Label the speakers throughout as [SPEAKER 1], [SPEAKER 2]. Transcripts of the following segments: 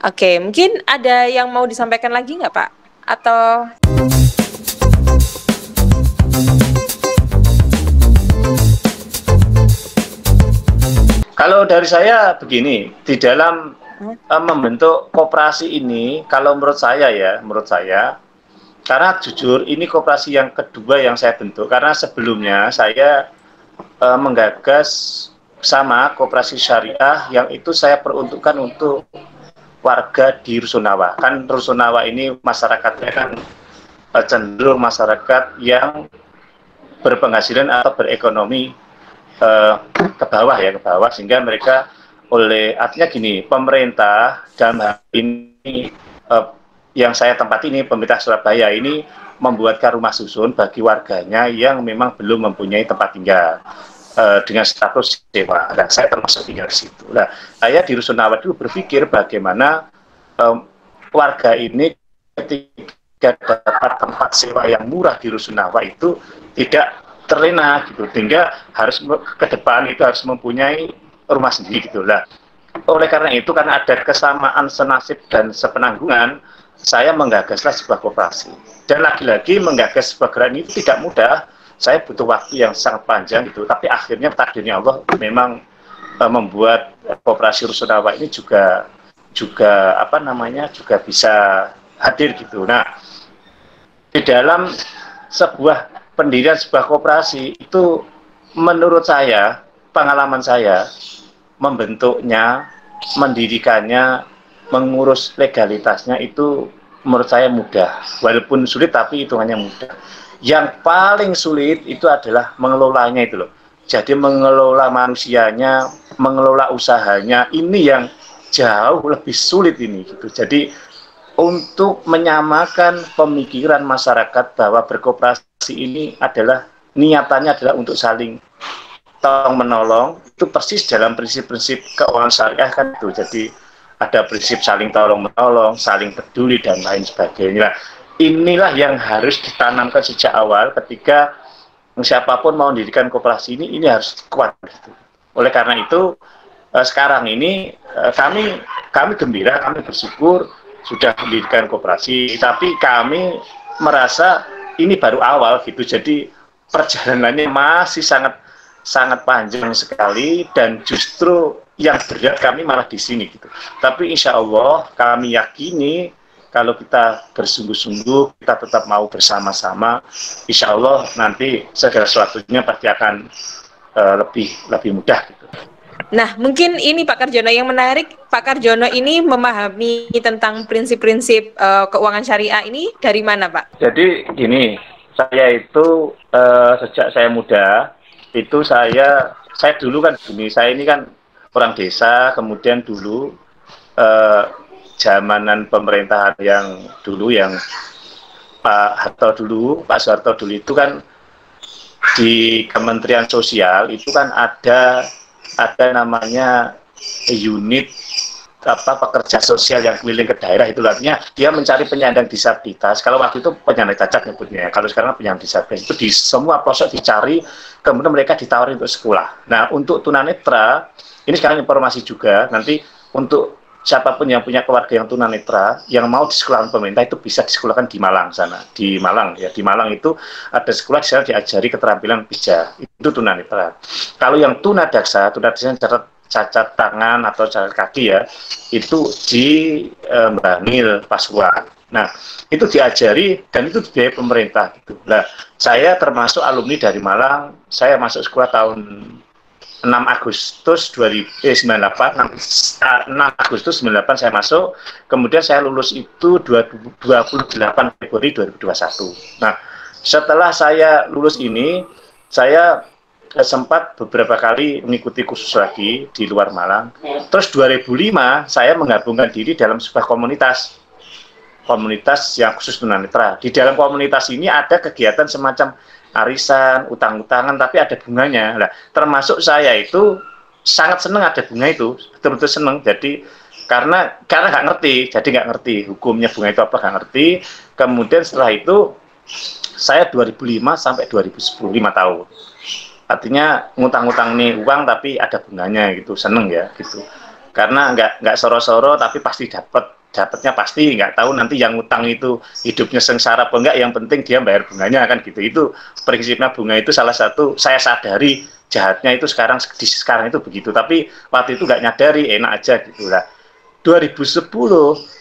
[SPEAKER 1] Oke, mungkin ada yang mau disampaikan lagi nggak Pak? Atau
[SPEAKER 2] Kalau dari saya begini, di dalam membentuk koperasi ini, kalau menurut saya, karena jujur ini koperasi yang kedua yang saya bentuk, karena sebelumnya saya menggagas sama koperasi syariah yang itu saya peruntukkan untuk warga di Rusunawa. Kan Rusunawa ini masyarakatnya kan cenderung masyarakat yang berpenghasilan atau berekonomi ke bawah ya, ke bawah, sehingga mereka artinya gini, pemerintah dalam hal ini yang saya tempat ini, pemerintah Surabaya ini membuatkan rumah susun bagi warganya yang memang belum mempunyai tempat tinggal dengan status sewa. Dan saya termasuk tinggal di situ. Nah, saya di Rusunawa dulu berpikir bagaimana warga ini ketika dapat tempat sewa yang murah di Rusunawa itu tidak terlena gitu, sehingga harus ke depan itu harus mempunyai rumah sendiri gitu lah. Oleh karena itu, karena ada kesamaan senasib dan sepenanggungan, saya menggagaslah sebuah koperasi. Dan lagi-lagi menggagas sebuah gerakan itu tidak mudah. Saya butuh waktu yang sangat panjang gitu. Tapi akhirnya takdirnya Allah memang membuat koperasi Rusunawa ini juga juga bisa hadir gitu. Nah, di dalam sebuah pendirian sebuah koperasi itu, menurut saya, pengalaman saya membentuknya, mendirikannya, mengurus legalitasnya itu menurut saya mudah, walaupun sulit tapi hitungannya mudah. Yang paling sulit itu adalah mengelolanya itu loh. Jadi mengelola manusianya, mengelola usahanya, ini yang jauh lebih sulit ini gitu. Jadi untuk menyamakan pemikiran masyarakat bahwa berkoperasi ini adalah niatannya adalah untuk saling tolong menolong, itu persis dalam prinsip-prinsip keuangan syariah kan itu. Jadi ada prinsip saling tolong menolong, saling peduli dan lain sebagainya. Inilah yang harus ditanamkan sejak awal ketika siapapun mau mendirikan koperasi ini harus kuat gitu. Oleh karena itu sekarang ini kami gembira, kami bersyukur sudah mendirikan koperasi, tapi kami merasa ini baru awal gitu. Jadi perjalanannya masih sangat panjang sekali, dan justru yang berat kami malah di sini gitu. Tapi insya Allah kami yakini kalau kita bersungguh-sungguh, kita tetap mau bersama-sama, insya Allah nanti segala sesuatunya pasti akan lebih mudah gitu.
[SPEAKER 1] Nah, mungkin ini Pak Karjono yang menarik. Pak Karjono ini memahami tentang prinsip-prinsip keuangan syariah ini dari mana, Pak?
[SPEAKER 2] Jadi gini, saya itu sejak saya muda itu saya dulu kan gini, saya ini kan orang desa, kemudian dulu zamanan pemerintahan yang dulu yang Pak Soeharto dulu itu kan di Kementerian Sosial itu kan ada namanya unit pekerja sosial yang keliling ke daerah, itu artinya dia mencari penyandang disabilitas. Kalau waktu itu penyandang cacat nyebutnya, kalau sekarang penyandang disabilitas itu di semua pelosok dicari, kemudian mereka ditawarin untuk sekolah. Nah, untuk tunanetra ini sekarang informasi juga, nanti untuk siapapun yang punya keluarga yang tunanetra yang mau di sekolah pemerintah itu bisa disekolahkan di Malang sana, di Malang ya. Di Malang itu ada sekolah di sana diajari keterampilan pijat, itu tunanetra. Kalau yang tunadaksa cacat tangan atau cacat kaki ya, itu di Bangil, Pasuruan. Nah, itu diajari dan itu dibiayai pemerintah gitu. Nah, saya termasuk alumni dari Malang. Saya masuk sekolah tahun 6 Agustus 2098, 6 Agustus 98 saya masuk, kemudian saya lulus itu 28 Februari 2021. Nah, setelah saya lulus ini, saya sempat beberapa kali mengikuti kursus lagi di luar Malang. Terus 2005 saya menggabungkan diri dalam sebuah komunitas yang khusus tunanetra. Di dalam komunitas ini ada kegiatan semacam arisan, utang-utangan, tapi ada bunganya. Nah, termasuk saya itu sangat senang ada bunga itu, betul-betul senang. Jadi karena nggak ngerti, jadi nggak ngerti hukumnya bunga itu apa, nggak ngerti. Kemudian setelah itu saya 2005 sampai 2010, 5 tahun. Artinya ngutang-ngutang nih uang tapi ada bunganya gitu, seneng ya gitu. karena nggak soro-soro tapi pasti dapatnya pasti, nggak tahu nanti yang utang itu hidupnya sengsara apa enggak, yang penting dia bayar bunganya kan gitu. Itu prinsipnya bunga itu salah satu saya sadari jahatnya itu sekarang itu begitu, tapi waktu itu nggak nyadari, enak aja gitu lah. 2010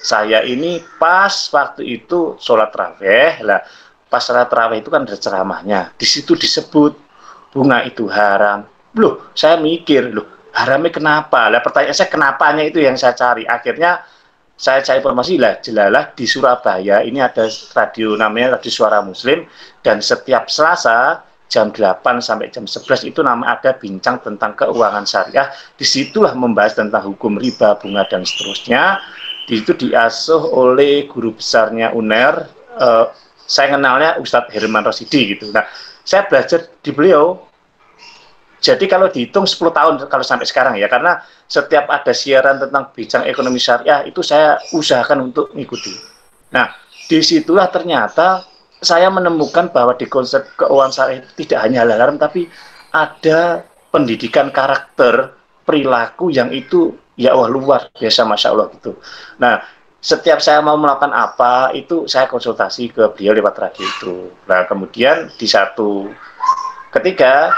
[SPEAKER 2] saya ini pas waktu itu sholat tarawih lah, pas sholat tarawih itu kan ada ceramahnya, di situ disebut bunga itu haram. Loh, saya mikir, loh haramnya kenapa? Lah pertanyaan saya kenapanya itu yang saya cari. Akhirnya saya cari informasi lah, jelalah di Surabaya ini ada radio namanya Radio Suara Muslim, dan setiap Selasa jam 8 sampai jam 11 itu ada bincang tentang keuangan syariah. Disitulah membahas tentang hukum riba, bunga, dan seterusnya. Di situ diasuh oleh guru besarnya UNER, saya kenalnya Ustadz Herman Rosidi gitu. Nah, saya belajar di beliau. Jadi kalau dihitung 10 tahun kalau sampai sekarang ya, karena setiap ada siaran tentang bincang ekonomi syariah itu saya usahakan untuk mengikuti. Nah, disitulah ternyata saya menemukan bahwa di konsep keuangan syariah tidak hanya halal haram, tapi ada pendidikan karakter, perilaku yang itu ya Allah luar biasa, Masya Allah gitu. Nah, setiap saya mau melakukan apa, itu saya konsultasi ke beliau lewat radio itu. Nah, kemudian di satu ketika,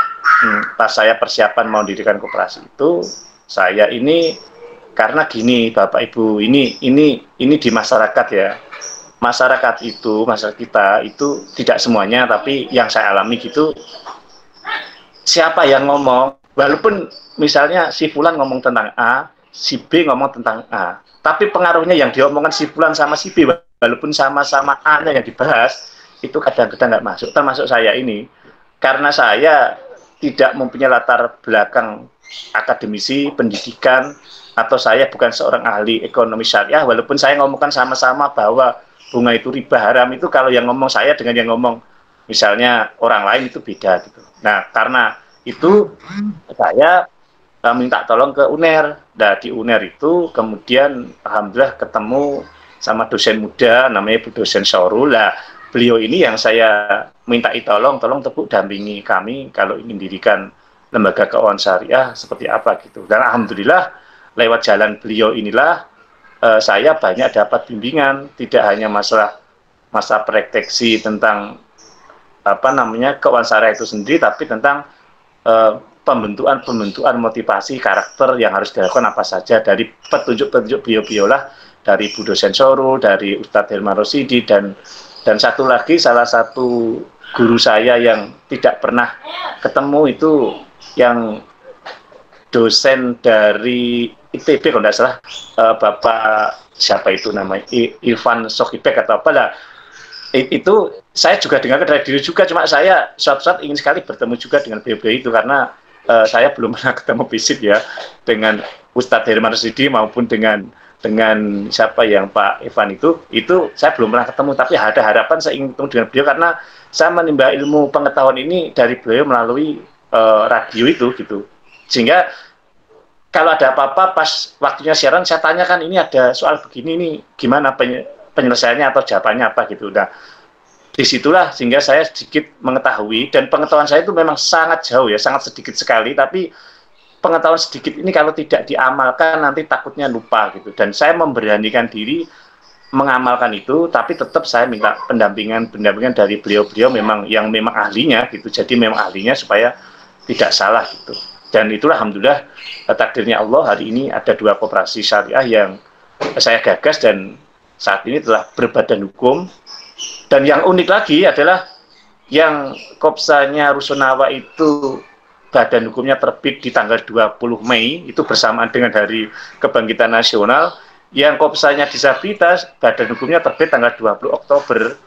[SPEAKER 2] pas saya persiapan mau dirikan koperasi itu, saya ini, karena gini Bapak Ibu, ini di masyarakat ya, masyarakat kita itu tidak semuanya, tapi yang saya alami gitu, siapa yang ngomong, walaupun misalnya si Fulan ngomong tentang A, si B ngomong tentang A, tapi pengaruhnya yang diomongkan si Fulan sama si B, walaupun sama-sama A-nya yang dibahas, itu kadang-kadang nggak masuk, termasuk saya ini, karena saya tidak mempunyai latar belakang akademisi, pendidikan, atau saya bukan seorang ahli ekonomi syariah, walaupun saya ngomongkan sama-sama bahwa bunga itu riba haram, itu kalau yang ngomong saya dengan yang ngomong misalnya orang lain itu beda gitu. Nah, karena itu saya minta tolong ke UNER. Nah, di UNER itu kemudian alhamdulillah ketemu sama dosen muda namanya Bu Dosen Syahrul. Lah, beliau ini yang saya minta tolong tepuk dampingi kami kalau ingin dirikan lembaga keuangan syariah seperti apa gitu. Dan alhamdulillah lewat jalan beliau inilah saya banyak dapat bimbingan, tidak hanya masa prakteksi tentang keuangan syariah itu sendiri, tapi tentang pembentukan motivasi karakter yang harus dilakukan apa saja dari petunjuk-petunjuk beliau lah, dari Bu Dosen Syahrul, dari Ustadz Herman Rosidi, dan satu lagi salah satu guru saya yang tidak pernah ketemu itu yang dosen dari ITB kalau tidak salah, Bapak siapa itu namanya, Ivan Sokibek atau apalah, itu saya juga dengar dari diri juga, cuma saya suatu saat ingin sekali bertemu juga dengan beliau itu, karena saya belum pernah ketemu fisik ya dengan Ustadz Herman Rosidi maupun dengan siapa yang Pak Ivan itu saya belum pernah ketemu, tapi ada harapan saya ingin ketemu dengan beliau, karena saya menimba ilmu pengetahuan ini dari beliau melalui radio itu gitu, sehingga kalau ada apa-apa pas waktunya siaran saya tanyakan, ini ada soal begini nih, gimana penyelesaiannya atau jawabannya apa gitu. Nah, disitulah sehingga saya sedikit mengetahui, dan pengetahuan saya itu memang sangat jauh ya, sangat sedikit sekali, tapi pengetahuan sedikit ini kalau tidak diamalkan nanti takutnya lupa gitu. Dan saya memberanikan diri mengamalkan itu, tapi tetap saya minta pendampingan dari beliau-beliau memang ahlinya gitu, jadi memang ahlinya supaya tidak salah gitu. Dan itulah alhamdulillah takdirnya Allah, hari ini ada 2 koperasi syariah yang saya gagas dan saat ini telah berbadan hukum. Dan yang unik lagi adalah yang kopsanya Rusunawa itu badan hukumnya terbit di tanggal 20 Mei, itu bersamaan dengan Hari Kebangkitan Nasional. Yang kopsanya disabilitas, badan hukumnya terbit tanggal 20 Oktober.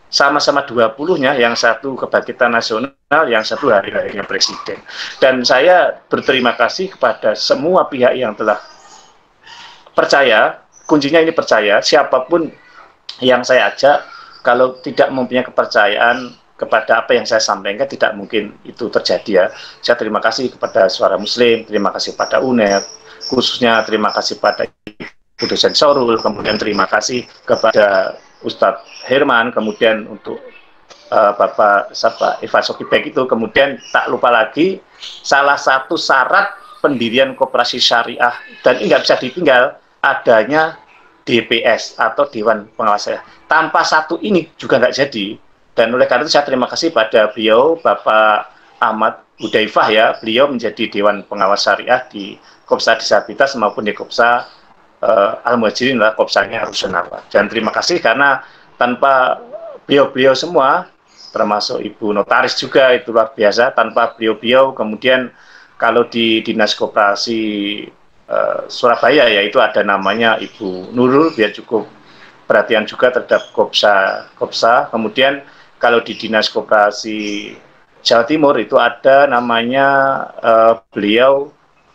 [SPEAKER 2] Sama-sama 20-nya, yang satu Kebangkitan Nasional, yang satu hari-harinya Presiden. Dan saya berterima kasih kepada semua pihak yang telah percaya, kuncinya ini percaya, siapapun yang saya ajak, kalau tidak mempunyai kepercayaan kepada apa yang saya sampaikan, tidak mungkin itu terjadi ya. Saya terima kasih kepada Suara Muslim, terima kasih pada UNER, khususnya terima kasih pada Bu Dosen Syahrul, kemudian terima kasih kepada Ustadz Herman, kemudian untuk Bapak Ivan Sokibek itu, kemudian tak lupa lagi salah satu syarat pendirian koperasi syariah, dan ini nggak bisa ditinggal adanya DPS atau Dewan Pengawas Syariah. Tanpa satu ini juga nggak jadi. Dan oleh karena itu saya terima kasih pada beliau, Bapak Ahmad Hudzaifah ya, beliau menjadi Dewan Pengawas Syariah di Kopsa Disabilitas maupun di Kopsa Al-Muhajirin lah, Kopsanya Rusunawa. Dan terima kasih karena tanpa beliau-beliau semua, termasuk Ibu Notaris juga, itu luar biasa, tanpa beliau-beliau kemudian kalau di Dinas Koperasi Surabaya ya itu ada namanya Ibu Nurul, dia cukup perhatian juga terhadap Kopsa. Kemudian kalau di Dinas Koperasi Jawa Timur itu ada namanya beliau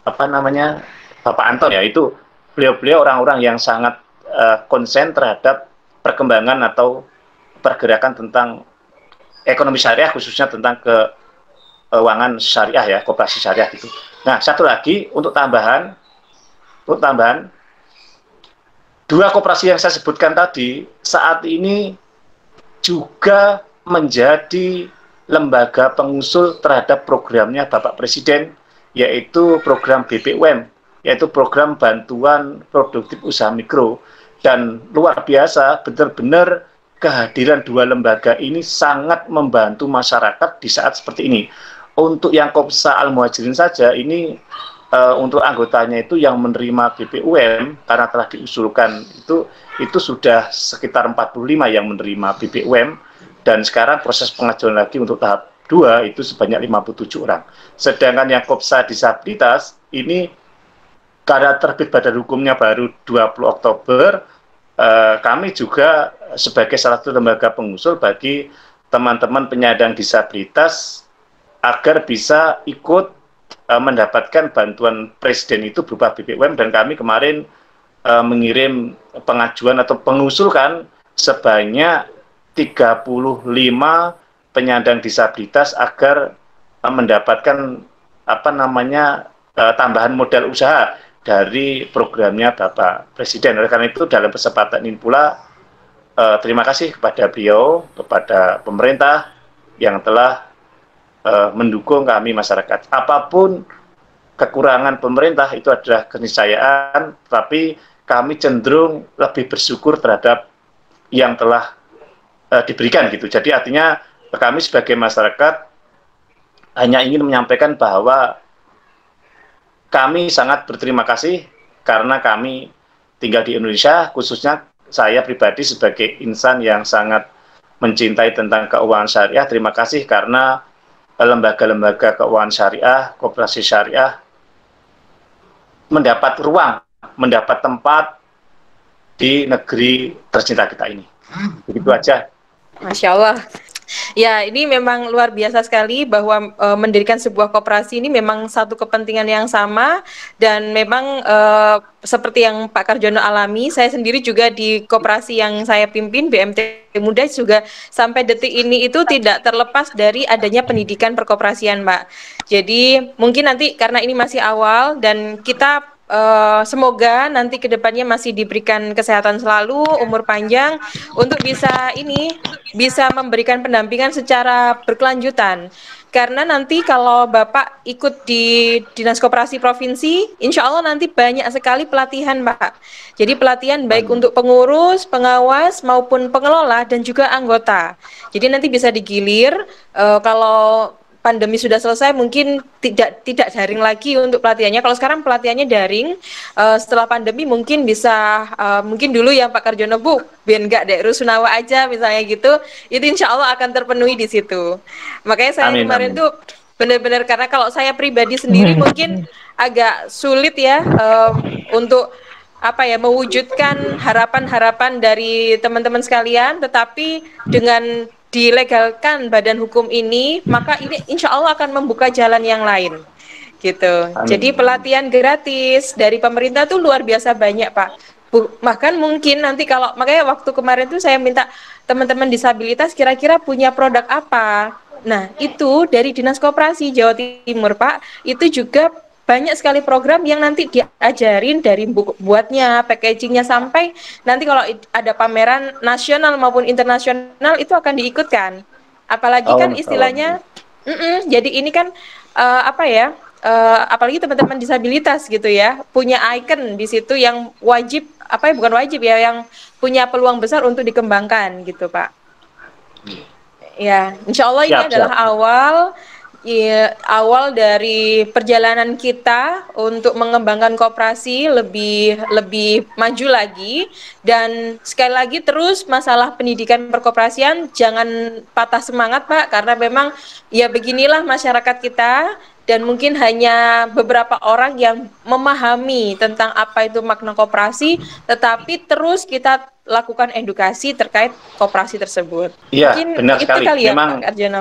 [SPEAKER 2] apa namanya Bapak Anton ya, itu beliau orang-orang yang sangat konsen terhadap perkembangan atau pergerakan tentang ekonomi syariah, khususnya tentang keuangan syariah ya, koperasi syariah gitu. Nah, satu lagi untuk tambahan, dua koperasi yang saya sebutkan tadi saat ini juga menjadi lembaga pengusul terhadap programnya Bapak Presiden, yaitu program BPUM, yaitu program bantuan produktif usaha mikro. Dan luar biasa, benar-benar kehadiran dua lembaga ini sangat membantu masyarakat di saat seperti ini. Untuk yang Kopsa Al-Muhajirin saja, ini untuk anggotanya itu yang menerima BPUM, karena telah diusulkan itu sudah sekitar 45 yang menerima BPUM, dan sekarang proses pengajuan lagi untuk tahap 2 itu sebanyak 57 orang. Sedangkan yang Kopsa Disabilitas ini karena terbit badan hukumnya baru 20 Oktober, kami juga sebagai salah satu lembaga pengusul bagi teman-teman penyandang disabilitas agar bisa ikut mendapatkan bantuan Presiden itu berupa BPUM, dan kami kemarin mengirim pengajuan atau pengusulkan sebanyak 35 penyandang disabilitas agar mendapatkan tambahan modal usaha dari programnya Bapak Presiden. Oleh karena itu dalam kesempatan ini pula terima kasih kepada beliau, kepada pemerintah yang telah mendukung kami masyarakat. Apapun kekurangan pemerintah itu adalah keniscayaan, tapi kami cenderung lebih bersyukur terhadap yang telah diberikan gitu. Jadi artinya kami sebagai masyarakat hanya ingin menyampaikan bahwa kami sangat berterima kasih karena kami tinggal di Indonesia, khususnya saya pribadi sebagai insan yang sangat mencintai tentang keuangan syariah. Terima kasih karena lembaga-lembaga keuangan syariah, koperasi syariah mendapat ruang, mendapat tempat di negeri tercinta kita ini. Begitu aja.
[SPEAKER 1] Masya Allah. Ya, ini memang luar biasa sekali bahwa mendirikan sebuah koperasi ini memang satu kepentingan yang sama, dan memang seperti yang Pak Karjono alami, saya sendiri juga di koperasi yang saya pimpin, BMT Muda, juga sampai detik ini itu tidak terlepas dari adanya pendidikan perkoperasian, Mbak. Jadi mungkin nanti karena ini masih awal dan kita semoga nanti kedepannya masih diberikan kesehatan selalu, umur panjang untuk bisa memberikan pendampingan secara berkelanjutan. Karena nanti kalau Bapak ikut di Dinas Koperasi Provinsi, insya Allah nanti banyak sekali pelatihan, Pak. Jadi pelatihan baik untuk pengurus, pengawas, maupun pengelola, dan juga anggota. Jadi nanti bisa digilir, kalau pandemi sudah selesai mungkin tidak daring lagi untuk pelatihannya. Kalau sekarang pelatihannya daring, setelah pandemi mungkin bisa mungkin dulu ya Pak Karjono, Bu, biar nggak dek Rusunawa aja misalnya gitu, itu insya Allah akan terpenuhi di situ. Makanya saya kemarin tuh benar-benar, karena kalau saya pribadi sendiri mungkin agak sulit ya untuk mewujudkan harapan-harapan dari teman-teman sekalian, tetapi dengan dilegalkan badan hukum ini, maka ini insya Allah akan membuka jalan yang lain, gitu. Amin. Jadi pelatihan gratis dari pemerintah tuh luar biasa banyak, Pak. Bahkan mungkin nanti makanya waktu kemarin tuh saya minta teman-teman disabilitas kira-kira punya produk apa. Nah, itu dari Dinas Koperasi Jawa Timur, Pak, itu juga banyak sekali program yang nanti diajarin dari buatnya, packagingnya, sampai nanti kalau ada pameran nasional maupun internasional itu akan diikutkan. Apalagi kan istilahnya, jadi ini kan apalagi teman-teman disabilitas gitu ya, punya icon di situ yang wajib, bukan wajib ya, yang punya peluang besar untuk dikembangkan gitu Pak. Ya, insya Allah ini adalah awal dari perjalanan kita untuk mengembangkan koperasi lebih maju lagi. Dan sekali lagi terus masalah pendidikan perkoperasian jangan patah semangat Pak, karena memang ya beginilah masyarakat kita, dan mungkin hanya beberapa orang yang memahami tentang apa itu makna koperasi, tetapi terus kita lakukan edukasi terkait koperasi tersebut.
[SPEAKER 2] Iya, benar
[SPEAKER 1] itu
[SPEAKER 2] sekali.
[SPEAKER 1] Kali ya,
[SPEAKER 2] memang
[SPEAKER 1] Pak Arjono.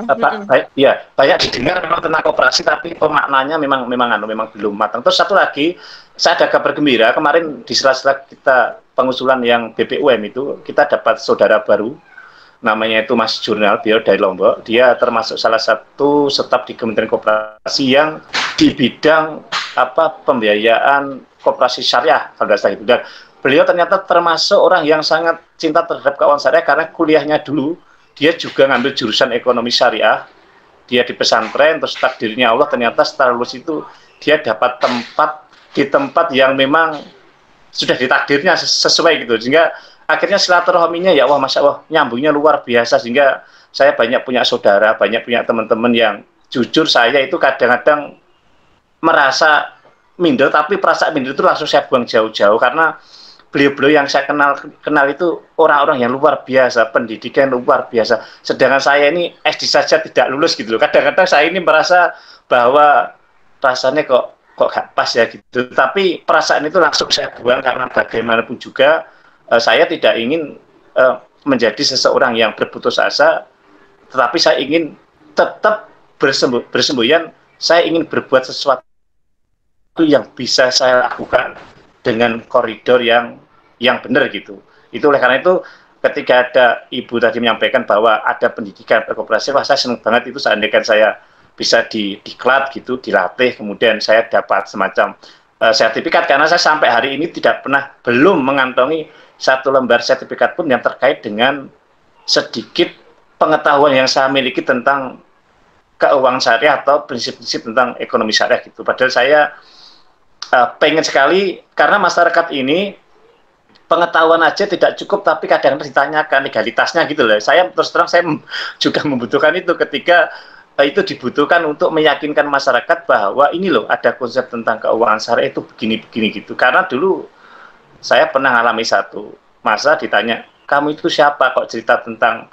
[SPEAKER 2] Banyak didengar memang tentang koperasi, tapi pemaknanya memang belum matang. Terus satu lagi, saya ada kabar gembira. Kemarin di sela-sela kita pengusulan yang BPUM itu, kita dapat saudara baru, namanya itu Mas Jurnal, beliau dari Lombok. Dia termasuk salah satu staf di Kementerian Koperasi yang di bidang pembiayaan koperasi syariah, kalau nggak salah itu. Dan beliau ternyata termasuk orang yang sangat cinta terhadap keuangan syariah, karena kuliahnya dulu dia juga ngambil jurusan ekonomi syariah. Dia di pesantren, terus takdirnya Allah ternyata setelah lulus itu dia dapat tempat di tempat yang memang sudah ditakdirnya sesuai gitu. Sehingga akhirnya silaturahminya ya Allah, Masya Allah, nyambungnya luar biasa. Sehingga saya banyak punya saudara, banyak punya teman-teman yang jujur saya itu kadang-kadang merasa minder, tapi perasaan minder itu langsung saya buang jauh-jauh, karena beliau-beliau yang saya kenal itu orang-orang yang luar biasa, pendidikan luar biasa. Sedangkan saya ini SD saja tidak lulus gitu loh. Kadang-kadang saya ini merasa bahwa rasanya kok gak pas ya gitu. Tapi perasaan itu langsung saya buang, karena bagaimanapun juga saya tidak ingin menjadi seseorang yang berputus asa, tetapi saya ingin tetap bersemboyan. Saya ingin berbuat sesuatu yang bisa saya lakukan dengan koridor yang benar gitu. Itu oleh karena itu ketika ada Ibu tadi menyampaikan bahwa ada pendidikan perkoperasi, wah saya senang banget itu. Seandainya saya bisa diklat gitu, dilatih, kemudian saya dapat semacam sertifikat, karena saya sampai hari ini belum mengantongi satu lembar sertifikat pun yang terkait dengan sedikit pengetahuan yang saya miliki tentang keuangan syariah atau prinsip-prinsip tentang ekonomi syariah gitu. Padahal saya pengen sekali, karena masyarakat ini pengetahuan aja tidak cukup, tapi kadang-kadang ditanyakan legalitasnya gitu loh. Saya terus terang saya juga membutuhkan itu, ketika itu dibutuhkan untuk meyakinkan masyarakat bahwa ini loh ada konsep tentang keuangan syariah itu begini-begini gitu. Karena dulu saya pernah ngalami satu masa ditanya, kamu itu siapa kok cerita tentang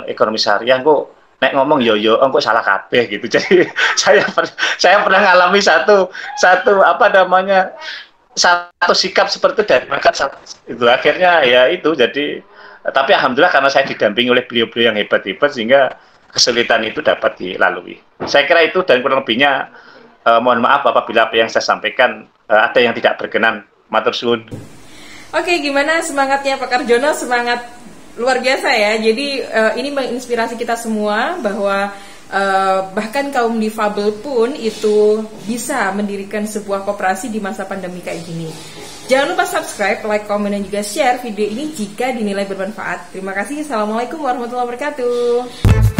[SPEAKER 2] ekonomi syariah, kok nek ngomong yo engko salah kabeh gitu. Jadi saya pernah ngalami satu sikap seperti itu dari mereka itu. Akhirnya ya itu, jadi tapi alhamdulillah karena saya didampingi oleh beliau-beliau yang hebat-hebat, sehingga kesulitan itu dapat dilalui. Saya kira itu, dan kurang lebihnya mohon maaf apabila apa yang saya sampaikan ada yang tidak berkenan. Matur suwun.
[SPEAKER 1] Oke, gimana semangatnya Pak Karjono? Semangat luar biasa ya. Jadi ini menginspirasi kita semua bahwa bahkan kaum difabel pun itu bisa mendirikan sebuah koperasi di masa pandemi kayak gini. Jangan lupa subscribe, like, komen, dan juga share video ini jika dinilai bermanfaat. Terima kasih. Assalamualaikum warahmatullahi wabarakatuh.